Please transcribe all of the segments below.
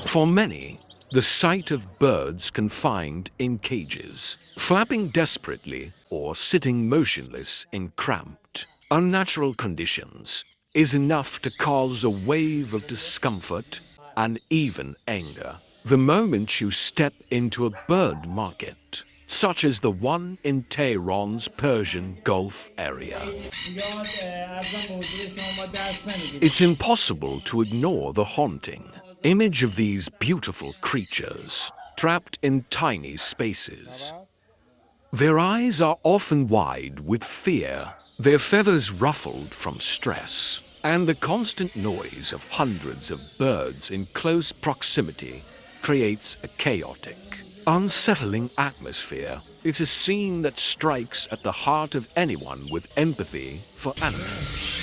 For many, the sight of birds confined in cages, flapping desperately or sitting motionless in cramped, unnatural conditions is enough to cause a wave of discomfort and even anger the moment you step into a bird market, such as the one in Tehran's Persian Gulf area. It's impossible to ignore the haunting image of these beautiful creatures trapped in tiny spaces. Their eyes are often wide with fear, their feathers ruffled from stress, and the constant noise of hundreds of birds in close proximity creates a chaotic, unsettling atmosphere. It's a scene that strikes at the heart of anyone with empathy for animals.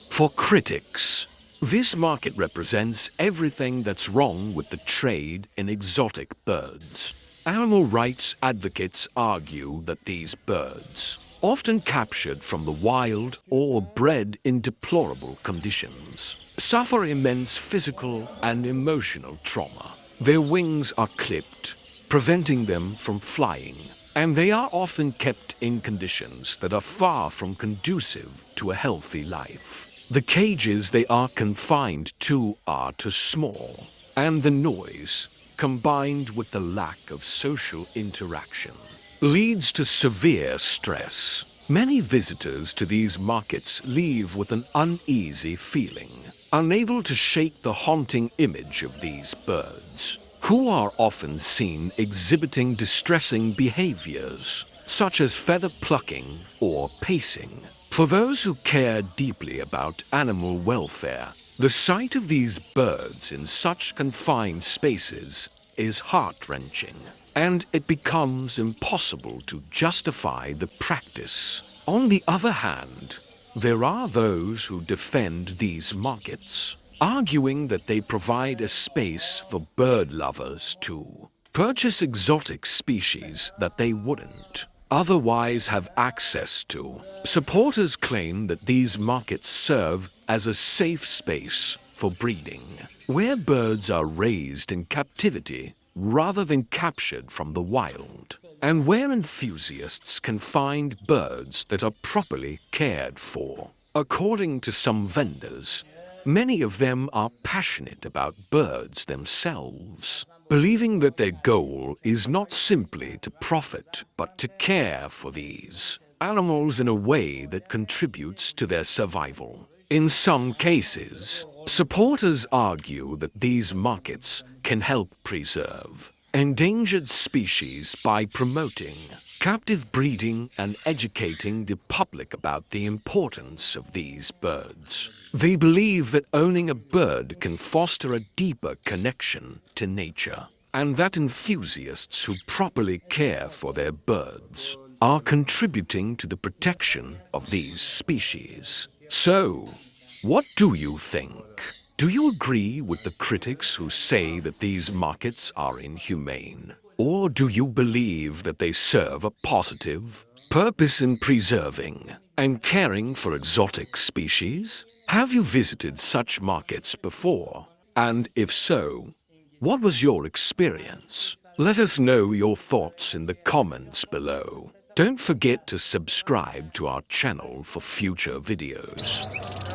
For critics, this market represents everything that's wrong with the trade in exotic birds. Animal rights advocates argue that these birds, often captured from the wild or bred in deplorable conditions, suffer immense physical and emotional trauma. Their wings are clipped, preventing them from flying, and they are often kept in conditions that are far from conducive to a healthy life. The cages they are confined to are too small, and the noise, combined with the lack of social interaction, leads to severe stress. Many visitors to these markets leave with an uneasy feeling, unable to shake the haunting image of these birds, who are often seen exhibiting distressing behaviors, such as feather plucking or pacing. For those who care deeply about animal welfare, the sight of these birds in such confined spaces is heart-wrenching, and it becomes impossible to justify the practice. On the other hand, there are those who defend these markets, arguing that they provide a space for bird lovers to purchase exotic species that they wouldn't otherwise have access to. Supporters claim that these markets serve as a safe space for breeding, where birds are raised in captivity rather than captured from the wild, and where enthusiasts can find birds that are properly cared for. According to some vendors, many of them are passionate about birds themselves, believing that their goal is not simply to profit, but to care for these animals in a way that contributes to their survival. In some cases, supporters argue that these markets can help preserve endangered species by promoting captive breeding and educating the public about the importance of these birds. They believe that owning a bird can foster a deeper connection to nature, and that enthusiasts who properly care for their birds are contributing to the protection of these species. So, what do you think? Do you agree with the critics who say that these markets are inhumane? Or do you believe that they serve a positive purpose in preserving and caring for exotic species? Have you visited such markets before? And if so, what was your experience? Let us know your thoughts in the comments below. Don't forget to subscribe to our channel for future videos.